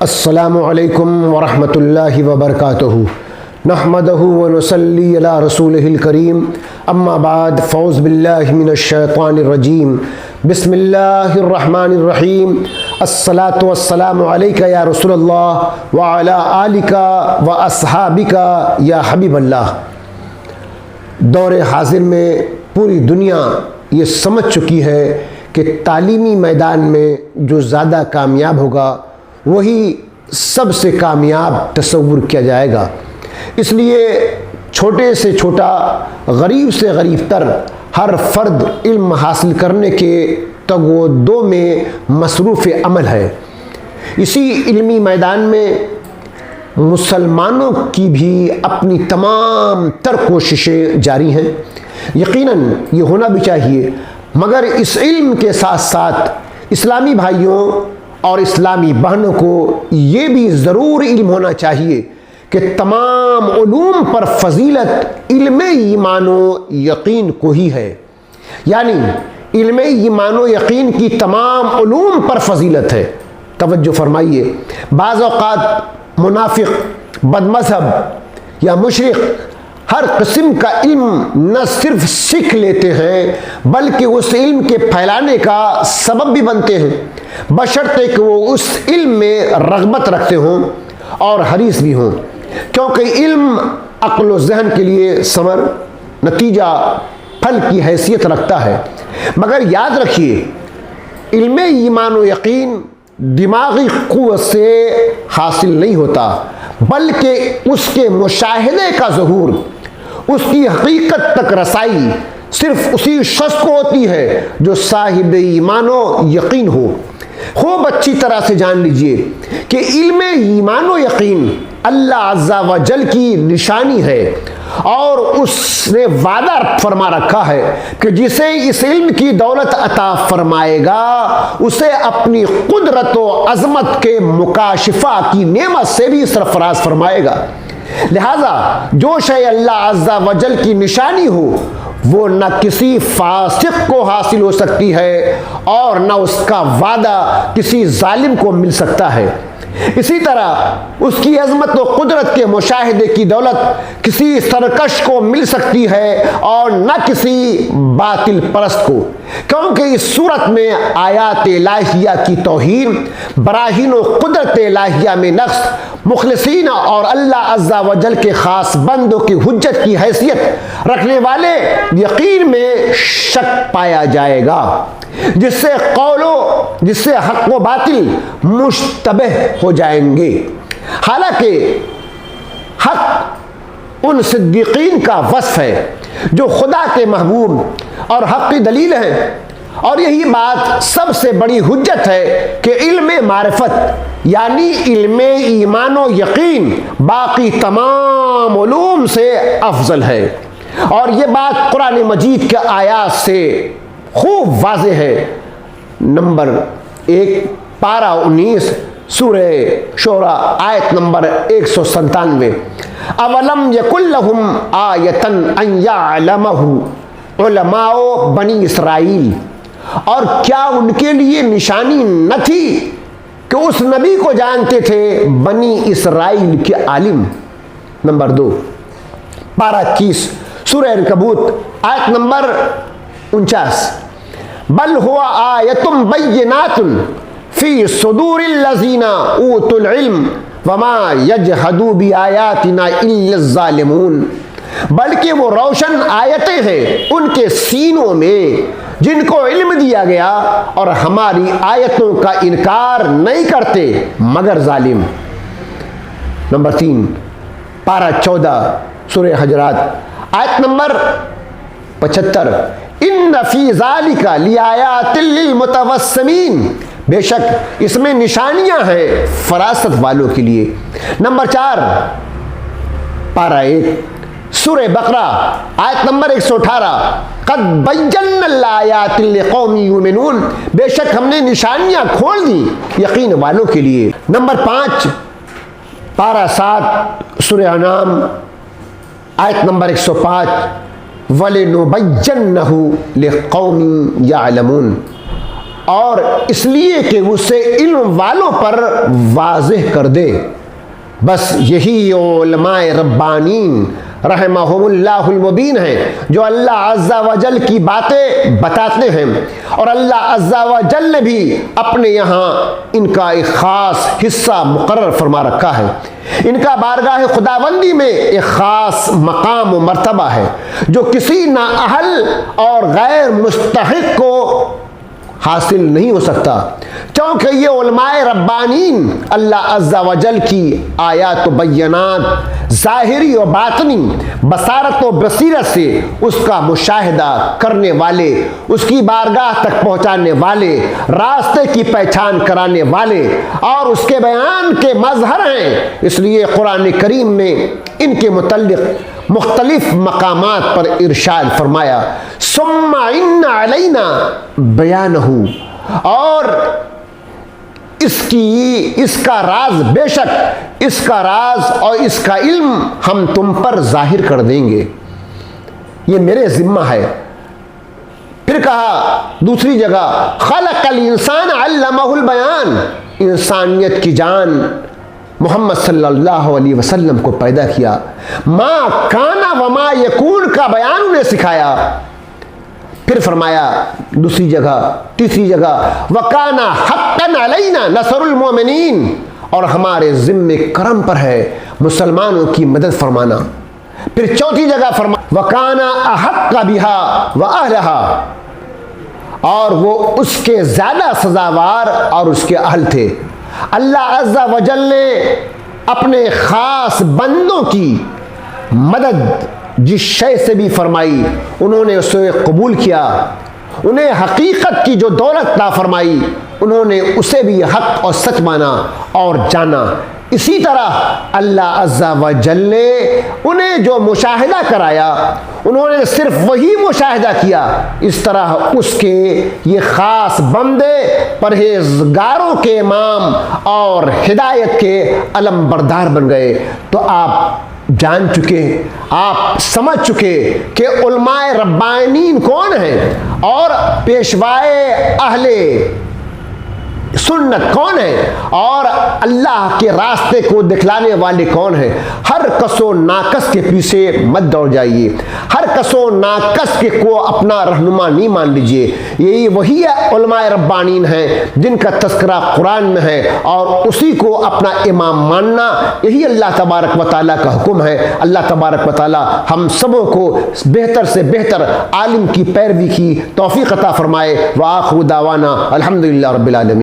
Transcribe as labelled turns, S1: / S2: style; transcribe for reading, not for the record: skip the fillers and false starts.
S1: السلام علیکم ورحمۃ اللہ وبرکاتہ نحمدہ ونصلی علی رسولہ الکریم اما بعد فاعوذ باللہ من الشیطان الرجیم بسم اللہ الرحمن الرحیم الصلاۃ والسلام علیک یا رسول اللہ وعلی آلک واصحابک یا حبیب اللہ۔ دور حاضر میں پوری دنیا یہ سمجھ چکی ہے کہ تعلیمی میدان میں جو زیادہ کامیاب ہوگا وہی سب سے کامیاب تصور کیا جائے گا۔ اس لیے چھوٹے سے چھوٹا، غریب سے غریب تر ہر فرد علم حاصل کرنے کے تگ و دو میں مصروف عمل ہے۔ اسی علمی میدان میں مسلمانوں کی بھی اپنی تمام تر کوششیں جاری ہیں۔ یقیناً یہ ہونا بھی چاہیے، مگر اس علم کے ساتھ ساتھ اسلامی بھائیوں اور اسلامی بہنوں کو یہ بھی ضرور علم ہونا چاہیے کہ تمام علوم پر فضیلت علم ایمان و یقین کو ہی ہے۔ یعنی علم ایمان و یقین کی تمام علوم پر فضیلت ہے۔ توجہ فرمائیے، بعض اوقات منافق، بد مذہب یا مشرک ہر قسم کا علم نہ صرف سیکھ لیتے ہیں بلکہ اس علم کے پھیلانے کا سبب بھی بنتے ہیں، بشرطے کہ وہ اس علم میں رغبت رکھتے ہوں اور حریص بھی ہوں، کیونکہ علم عقل و ذہن کے لیے ثمر، نتیجہ، پھل کی حیثیت رکھتا ہے۔ مگر یاد رکھیے، علم ایمان و یقین دماغی قوت سے حاصل نہیں ہوتا بلکہ اس کے مشاہدے کا ظہور، اس کی حقیقت تک رسائی صرف اسی شخص کو ہوتی ہے جو صاحب ایمان و یقین ہو۔ خوب اچھی طرح سے جان لیجئے کہ علم ایمان و یقین اللہ عز و جل کی نشانی ہے، اور اس نے وعدہ فرما رکھا ہے کہ جسے اس علم کی دولت عطا فرمائے گا اسے اپنی قدرت و عظمت کے مکاشفہ کی نعمت سے بھی سرفراز فرمائے گا۔ لہذا جو شے اللہ عز و جل کی نشانی ہو وہ نہ کسی فاسق کو حاصل ہو سکتی ہے اور نہ اس کا وعدہ کسی ظالم کو مل سکتا ہے۔ اسی طرح اس کی عظمت و قدرت کے مشاہدے کی دولت کسی سرکش کو مل سکتی ہے اور نہ کسی باطل پرست کو، کیونکہ اس صورت میں آیات الہیہ کی توہین، براہین و قدرت الہیہ میں نقص، مخلصین اور اللہ عز و جل کے خاص بندوں کی حجت کی حیثیت رکھنے والے یقین میں شک پایا جائے گا، جس سے حق و باطل مشتبہ ہو جائیں گے۔ حالانکہ حق ان صدیقین کا وصف ہے جو خدا کے محبوب اور حق کی دلیل ہیں، اور یہی بات سب سے بڑی حجت ہے کہ علم معرفت یعنی علم ایمان و یقین باقی تمام علوم سے افضل ہے، اور یہ بات قرآن مجید کے آیات سے خوب واضح ہے۔ نمبر 1 پارہ 19 سورہ شعراء آیت نمبر 197، اولم یکن لہم آیۃ ان یعلمہ علماء بنی اسرائیل، اور کیا ان کے لیے نشانی نہ تھی کہ اس نبی کو جانتے تھے بنی اسرائیل کے عالم۔ نمبر 2 پارہ 21 سورہ عنکبوت آیت نمبر 49، بل ہوا آیۃ بینات فی صدور الذین اوتوا العلم وما یجحد بآیاتنا الا الظالمون، بلکہ وہ روشن آیتیں ہیں ان کے سینوں میں جن کو علم دیا گیا اور ہماری آیتوں کا انکار نہیں کرتے مگر ظالم۔ نمبر 3 پارہ 14 سورہ حجرات آیت نمبر 75، ان فی ذالک لآیات للمتوسمین، بے شک اس میں نشانیاں ہیں فراست والوں کے لیے۔ نمبر 4 پارہ 1 سورہ بقرہ آیت نمبر 118، قد بینا الآیات لقوم یؤمنون، بے شک ہم نے نشانیاں کھول دی یقین والوں کے لیے۔ نمبر 5 پارہ 7 سورہ انعام آیت نمبر 105، وَلِنُبَيِّنَّهُ لِقَوْمٍ يَعْلَمُونَ، اور اس لیے کہ اسے علم والوں پر واضح کر دے۔ بس یہی علماء ربانین رحمہم اللہ المبین ہیں جو اللہ عز و جل کی باتیں بتاتے ہیں، اور اللہ عز و جل نے بھی اپنے یہاں ان کا ایک خاص حصہ مقرر فرما رکھا ہے۔ ان کا بارگاہ خداوندی میں ایک خاص مقام و مرتبہ ہے جو کسی نااہل اور غیر مستحق کو حاصل نہیں ہو سکتا، کیونکہ یہ علماء ربانین اللہ عز و جل کی آیات و بینات ظاہری و باطنی بصارت و بصیرت سے اس کا مشاہدہ کرنے والے، اس کی بارگاہ تک پہنچانے والے، راستے کی پہچان کرانے والے اور اس کے بیان کے مظہر ہیں۔ اس لیے قرآن کریم میں ان کے متعلق مختلف مقامات پر ارشاد فرمایا، ثم ان علینا بیانہ، اور اس کا راز، بے شک اس کا راز اور اس کا علم ہم تم پر ظاہر کر دیں گے، یہ میرے ذمہ ہے۔ پھر کہا دوسری جگہ، خلق الانسان علمہ البیان، انسانیت کی جان محمد صلی اللہ علیہ وسلم کو پیدا کیا، ما کانا وما یکون کا بیان انہیں سکھایا۔ پھر فرمایا دوسری جگہ، تیسری جگہ، وَكَانَ حَقًّا عَلَيْنَا نَصْرُ الْمُؤْمِنِينَ، اور ہمارے ذمے کرم پر ہے مسلمانوں کی مدد فرمانا۔ پھر چوتھی جگہ فرمایا وَكَانَ أَحَقَّ بِهَا وَأَهْلَهَا، اور وہ اس کے زیادہ سزاوار اور اس کے اہل تھے۔ اللہ عز و جل نے اپنے خاص بندوں کی مدد جس شے سے بھی فرمائی، انہوں نے اسے قبول کیا، انہیں حقیقت کی جو دولت عطا فرمائی، انہوں نے اسے بھی حق اور سچ مانا اور جانا۔ اسی طرح اللہ عز و جل نے انہیں جو مشاہدہ کرایا، انہوں نے صرف وہی مشاہدہ کیا۔ اس طرح اس کے یہ خاص بندے پرہیزگاروں کے امام اور ہدایت کے علم بردار بن گئے۔ تو آپ جان چکے، آپ سمجھ چکے کہ علماء ربانین کون ہیں اور پیشوائے اہل سنت کون ہے اور اللہ کے راستے کو دکھلانے والے کون ہیں۔ ہر کس و ناکس کے پیچھے مت دوڑ جائیے، ہر کس و ناکس کے کو اپنا رہنما نہیں مان لیجئے۔ یہی وہی علماء ربانین ہیں جن کا تذکرہ قرآن میں ہے، اور اسی کو اپنا امام ماننا، یہی اللہ تبارک و تعالیٰ کا حکم ہے۔ اللہ تبارک و تعالیٰ ہم سبوں کو بہتر سے بہتر عالم کی پیروی کی توفیق عطا فرمائے۔ وآخر دعوانا الحمدللہ رب العالمین۔